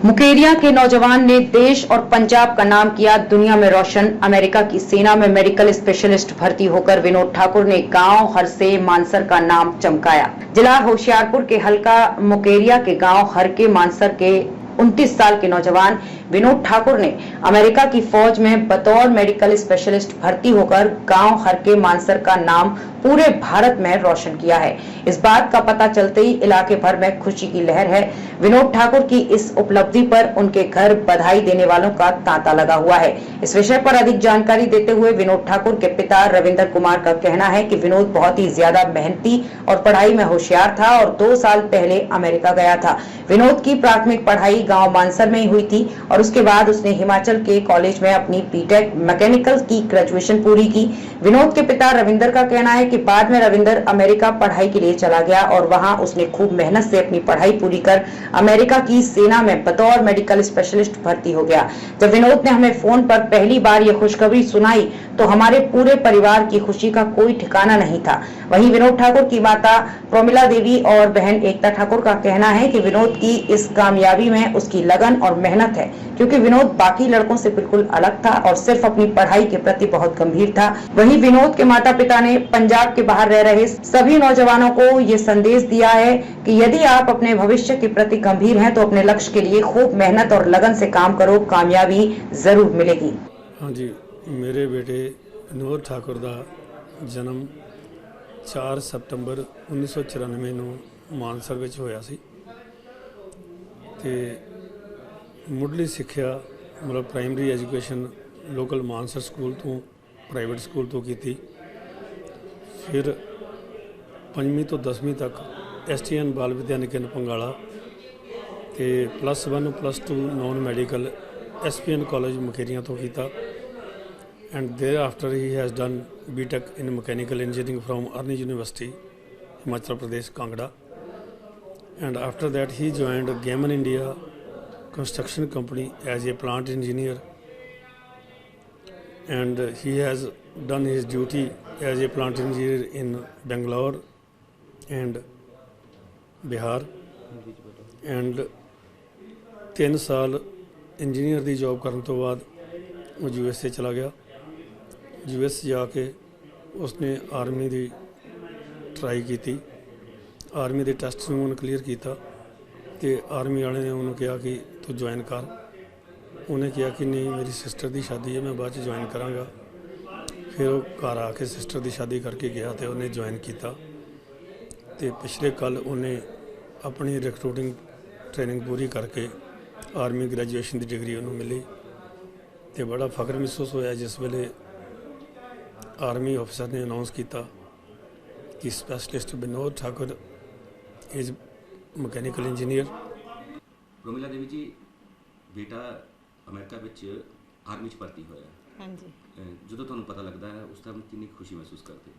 मुकेरिया के नौजवान ने देश और पंजाब का नाम किया दुनिया में रोशन। अमेरिका की सेना में मेडिकल स्पेशलिस्ट भर्ती होकर विनोद ठाकुर ने गांव हरसे मानसर का नाम चमकाया। जिला होशियारपुर के हल्का मुकेरिया के गांव हरके मानसर के 29 साल के नौजवान विनोद ठाकुर ने अमेरिका की फौज में बतौर मेडिकल स्पेशलिस्ट भर्ती होकर गांव हरके मानसर का नाम पूरे भारत में रोशन किया है। इस बात का पता चलते ही इलाके भर में खुशी की लहर है। विनोद ठाकुर की इस उपलब्धि पर उनके घर बधाई देने वालों का तांता लगा हुआ है। इस विषय पर अधिक जानकारी देते हुए विनोद ठाकुर के पिता रविंदर कुमार का कहना है कि विनोद बहुत ही ज्यादा मेहनती और पढ़ाई में होशियार था और 2 साल पहले अमेरिका गया था। विनोद की प्राथमिक पढ़ाई गांव मानसर में ही हुई थी और उसके बाद उसने हिमाचल के कॉलेज में अपनी बीटेक मैकेनिकल की ग्रेजुएशन पूरी की। विनोद के पिता रविंदर का कहना है कि बाद में रविंदर अमेरिका पढ़ाई के लिए चला गया और वहां उसने खूब मेहनत से अपनी पढ़ाई पूरी कर अमेरिका की सेना में बतौर मेडिकल स्पेशलिस्ट भर्ती हो गया। जब विनोद ने हमें फोन पर पहली बार यह खुशखबरी सुनाई तो हमारे पूरे परिवार की खुशी का कोई ठिकाना नहीं था। वहीं विनोद ठाकुर की माता प्रोमिला देवी और बहन एकता ठाकुर का कहना है कि विनोद की इस कामयाबी में उसकी लगन और मेहनत है, क्योंकि विनोद बाकी लड़कों से बिल्कुल अलग था और सिर्फ अपनी पढ़ाई के प्रति बहुत गंभीर था। वहीं विनोद के माता पिता ने पंजाब के बाहर रह रहे सभी नौजवानों को ये संदेश दिया है कि यदि आप अपने भविष्य के प्रति गंभीर हैं तो अपने लक्ष्य के लिए खूब मेहनत और लगन से काम करो, कामयाबी जरूर मिलेगी। हाँ जी, मेरे बेटे विनोद ठाकुर का जन्म 4 सितंबर 1994 ਨੂੰ ਮਾਨਸਰ ਵਿੱਚ ਹੋਇਆ ਸੀ ਤੇ ਮੁੱਢਲੀ ਸਿੱਖਿਆ ਮਤਲਬ primary education local Mansar school ਤੋਂ ਪ੍ਰਾਈਵੇਟ ਸਕੂਲ ਤੋਂ ਕੀਤੀ। ਫਿਰ 5ਵੀਂ ਤੋਂ 10ਵੀਂ ਤੱਕ STN ਬਾਲ ਵਿਦਿਆ ਨਿਕੇਤਨ ਪੰਗਾਲਾ ਤੇ +1 +2 non medical SPN college Mukerian ਤੋਂ ਕੀਤਾ। And thereafter he has done BTech in mechanical engineering from Arni University, Himachal Pradesh, Kangra. And after that he joined Gammon India construction company as a plant engineer. And he has done his duty as a plant engineer in Bangalore and Bihar. And 3 ਸਾਲ engineer की job करने तो बाद वो USA चला गया। US जाके उसने आर्मी की ट्राई की, आर्मी के टैसट में उन्होंने क्लीयर किया तो आर्मी वाले ने उन्होंने कहा कि तू ज्वाइन कर। उन्हें कहा कि नहीं, मेरी सिस्टर की शादी है, मैं बाद ज्वाइन कराँगा। फिर वो घर आके सिस्टर की शादी करके गया तो उन्हें ज्वाइन किया। तो पिछले कल उन्हें अपनी रिक्रूटिंग ट्रेनिंग पूरी करके आर्मी ग्रैजुएशन की डिग्री उन्होंने मिली तो बड़ा फख्र महसूस होया जिस वेले आर्मी ऑफिसर ने अनाउंस किया कि specialist Vinod Thakur is mechanical engineer. Promila Devi ji, बेटा अमेरिका विच आर्मी च भर्ती होया। हाँ जी। जो तुहानूं पता लगता है उस टाइम कितनी खुशी महसूस करते?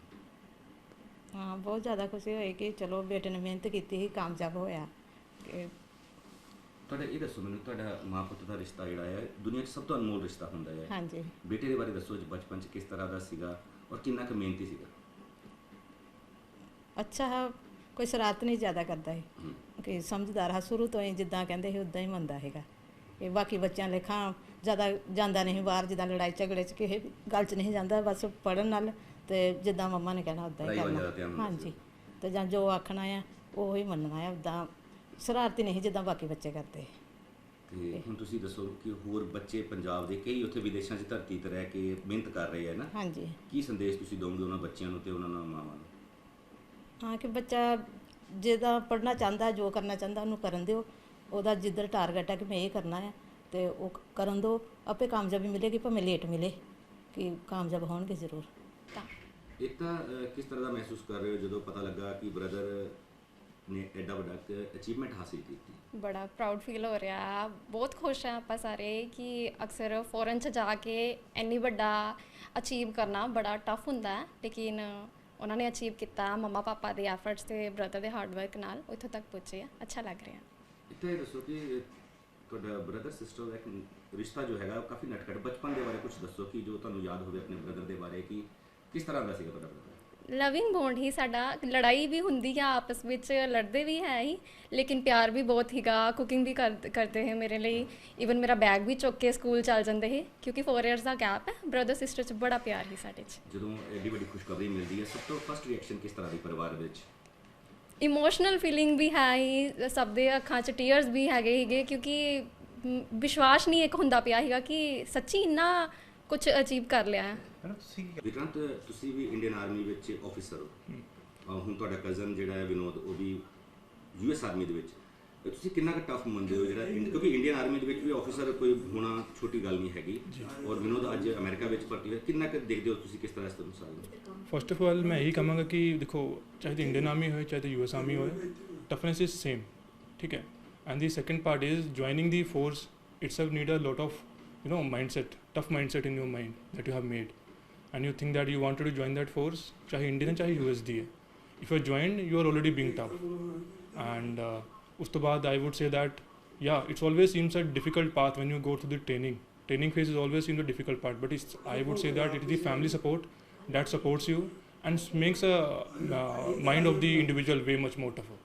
हाँ, बहुत ज़्यादा खुशी होई कि चलो बेटे ने मेहनत की ही कामयाब होया। ਤੁਹਾਡਾ ਇਹ ਦੱਸੋ ਮੈਨੂੰ, ਤੁਹਾਡਾ ਮਾਂ ਪੁੱਤ ਦਾ ਰਿਸ਼ਤਾ ਜਿਹੜਾ ਹੈ ਦੁਨੀਆ 'ਚ ਸਭ ਤੋਂ ਅਨਮੋਲ ਰਿਸ਼ਤਾ ਹੁੰਦਾ ਹੈ। ਹਾਂਜੀ। ਬੇਟੇ ਦੇ ਬਾਰੇ ਦੱਸੋ, ਬਚਪਨ 'ਚ ਕਿਸ ਤਰ੍ਹਾਂ ਦਾ ਸੀਗਾ ਔਰ ਕਿੰਨਾ ਕੁ ਮਿਹਨਤੀ ਸੀਗਾ? ਅੱਛਾ ਹੈ, ਕੋਈ ਸ਼ਰਾਰਤ ਨਹੀਂ ਜ਼ਿਆਦਾ ਕਰਦਾ ਹੈ ਕਿ ਸਮਝਦਾਰ ਹੈ, ਸ਼ੁਰੂ ਤੋਂ ਹੀ ਜਿੱਦਾਂ ਕਹਿੰਦੇ ਸੀ ਉੱਦਾਂ ਹੀ ਮੰਨਦਾ ਹੈਗਾ। ਇਹ ਬਾਕੀ ਬੱਚਿਆਂ ਲੇਖਾਂ ਜ਼ਿਆਦਾ ਜਾਂਦਾ ਨਹੀਂ ਬਾਹਰ, ਜਿੱਦਾਂ ਲੜਾਈ ਝਗੜੇ 'ਚ ਕਿਸੇ ਗੱਲ 'ਚ ਨਹੀਂ ਜਾਂਦਾ, ਬਸ ਪੜ੍ਹਨ ਨਾਲ ਤੇ ਜਿੱਦਾਂ ਮੰਮਾ ਨੇ ਕਹਿਣਾ ਉੱਦਾਂ ਹੀ ਕਰਨਾ। ਹਾਂਜੀ, ਤੇ ਜਾਂ ਜੋ ਆਖਣਾ ਆ ਉਹ ਹੀ ਮੰਨਣਾ ਆ, ਉੱਦਾਂ ਸ਼ਰਾਰਤੀ ਨਹੀਂ ਜਿੱਦਾਂ ਬਾਕੀ ਬੱਚੇ ਕਰਦੇ। ਤੇ ਹੁਣ ਤੁਸੀਂ ਦੱਸੋ ਕਿ ਹੋਰ ਬੱਚੇ ਪੰਜਾਬ ਦੇ ਕਈ ਉੱਥੇ ਵਿਦੇਸ਼ਾਂ 'ਚ ਧਰਤੀ 'ਤੇ ਰਹਿ ਕੇ ਮਿਹਨਤ ਕਰ ਰਹੇ ਆ ਨਾ, ਹਾਂਜੀ, ਕੀ ਸੰਦੇਸ਼ ਤੁਸੀਂ ਦੋਗੇ ਉਹਨਾਂ ਬੱਚਿਆਂ ਨੂੰ ਤੇ ਉਹਨਾਂ ਮਾਵਾਂ ਨੂੰ? ਹਾਂ, ਕਿ ਬੱਚਾ ਜਿਹਦਾ ਪੜ੍ਹਨਾ ਚਾਹੁੰਦਾ, ਜੋ ਕਰਨਾ ਚਾਹੁੰਦਾ ਉਹਨੂੰ ਕਰਨ ਦਿਓ। ਉਹਦਾ ਜਿੱਧਰ ਟਾਰਗੇਟ ਹੈ ਕਿ ਮੈਂ ਇਹ ਕਰਨਾ ਹੈ ਤੇ ਉਹ ਕਰਨ ਦਿਓ, ਆਪੇ ਕਾਮਯਾਬੀ ਮਿਲੇਗੀ, ਭਾਵੇਂ ਲੇਟ ਮਿਲੇ, ਕਿ ਕਾਮਯਾਬ ਹੋਣਗੇ ਜ਼ਰੂਰ। ਇੱਕ ਤਾਂ ਕਿਸ ਤਰ੍ਹਾਂ ਦਾ ਮਹਿਸੂਸ ਕਰ ਰਹੇ ਹੋ ਜਦੋਂ ਪਤਾ ਲੱਗਾ ਕਿ ਬ੍ਰਦਰ ने एडा बड़ा अचीवमेंट हासिल की? बड़ा प्राउड फील हो रहा, बहुत खुश हैं आप सारे कि अक्सर फॉरन च जाके इन्नी बड़ा अचीव करना बड़ा टफ होंदा है, लेकिन उन्होंने अचीव किया मम्मा पापा के एफर्ट्स से ब्रदर के हार्डवर्क नाल इत्थों तक पहुँचे। अच्छा लग रहा। इतने दसो कि ਤੁਹਾਡਾ ब्रदर सिस्टर का एक रिश्ता जो है काफ़ी नटखट, बचपन के बारे कुछ दसो कि जो तुहानूं याद होवे अपने ब्रदर के बारे कि किस तरह का सीगा ਤੁਹਾਡਾ ब्रदर? ਲਵਿੰਗ ਬੌਂਡ ਹੀ ਸਾਡਾ। ਲੜਾਈ ਵੀ ਹੁੰਦੀ ਆ ਆਪਸ ਵਿੱਚ, ਲੜਦੇ ਵੀ ਹੈ ਹੀ, ਲੇਕਿਨ ਪਿਆਰ ਵੀ ਬਹੁਤ ਹੀਗਾ। ਕੁਕਿੰਗ ਵੀ ਕਰਦੇ ਹੈ ਮੇਰੇ ਲਈ, ਈਵਨ ਮੇਰਾ ਬੈਗ ਵੀ ਚੁੱਕ ਕੇ ਸਕੂਲ ਚੱਲ ਜਾਂਦੇ ਹੈ, ਕਿਉਂਕਿ 4 ਇਅਰਸ ਦਾ ਗੈਪ ਹੈ। ਬ੍ਰਦਰ ਸਿਸਟਰ 'ਚ ਬੜਾ ਪਿਆਰ ਹੀ ਸਾਡੇ 'ਚ। ਜਦੋਂ ਐਡੀ ਵੱਡੀ ਖੁਸ਼ਖਬਰੀ ਮਿਲਦੀ ਹੈ, ਸਭ ਤੋਂ ਫਸਟ ਰਿਐਕਸ਼ਨ ਕਿਸ ਤਰ੍ਹਾਂ ਦੀ ਪਰਿਵਾਰ ਵਿੱਚ? ਇਮੋਸ਼ਨਲ ਫੀਲਿੰਗ ਵੀ ਹੈ ਹੀ, ਸਭ ਦੇ ਅੱਖਾਂ 'ਚ ਟੀਅਰਸ ਵੀ ਹੈਗੇ ਹੀਗੇ, ਕਿਉਂਕਿ ਵਿਸ਼ਵਾਸ ਨਹੀਂ ਇੱਕ ਹੁੰਦਾ ਪਿਆ ਸੀਗਾ ਕਿ ਸੱਚੀ ਇੰਨਾ ਕੁਝ ਅਚੀਵ ਕਰ ਲਿਆ ਹੈ। ਵਿਕਰਾਂਤ, ਤੁਸੀਂ ਵੀ ਇੰਡੀਅਨ ਆਰਮੀ ਵਿੱਚ ਆਫੀਸਰ ਹੋ, ਹੁਣ ਤੁਹਾਡਾ ਕਜ਼ਨ ਜਿਹੜਾ ਹੈ ਵਿਨੋਦ, ਉਹ ਵੀ US ਆਰਮੀ ਦੇ ਵਿੱਚ। ਤੁਸੀਂ ਕਿੰਨਾ ਕੁ ਟਫ ਮੰਨਦੇ ਹੋ ਜਿਹੜਾ ਕਿਉਂਕਿ ਇੰਡੀਅਨ ਆਰਮੀ ਦੇ ਵਿੱਚ ਵੀ ਆਫੀਸਰ ਕੋਈ ਹੋਣਾ ਛੋਟੀ ਗੱਲ ਨਹੀਂ ਹੈਗੀ, ਔਰ ਵਿਨੋਦ ਅੱਜ ਅਮਰੀਕਾ ਵਿੱਚ ਭਰਤੀ ਹੋਇਆ, ਕਿੰਨਾ ਕੁ ਦੇਖਦੇ ਹੋ ਤੁਸੀਂ ਕਿਸ ਤਰ੍ਹਾਂ ਇਸ ਤੋਂ ਸਾਲ? फर्स्ट ऑफ ऑल मैं यही कहूँगा कि देखो, चाहे तो इंडियन आर्मी हो चाहे तो US आर्मी हो, टफनेस इज सेम, ठीक है। And the second part is joining the force itself need a lot of mindset, tough mindset in your mind that you have made, and you think that you wanted to join that force, चाहे Indian है चाहे USD है। if you are joined, you are already being tough, and उस तो बाद I would say that yeah, it's always seems a difficult path when you go through the training phase is always seems a difficult part, but I would say that it is the family support that supports you and makes a mind of the individual way much more tougher.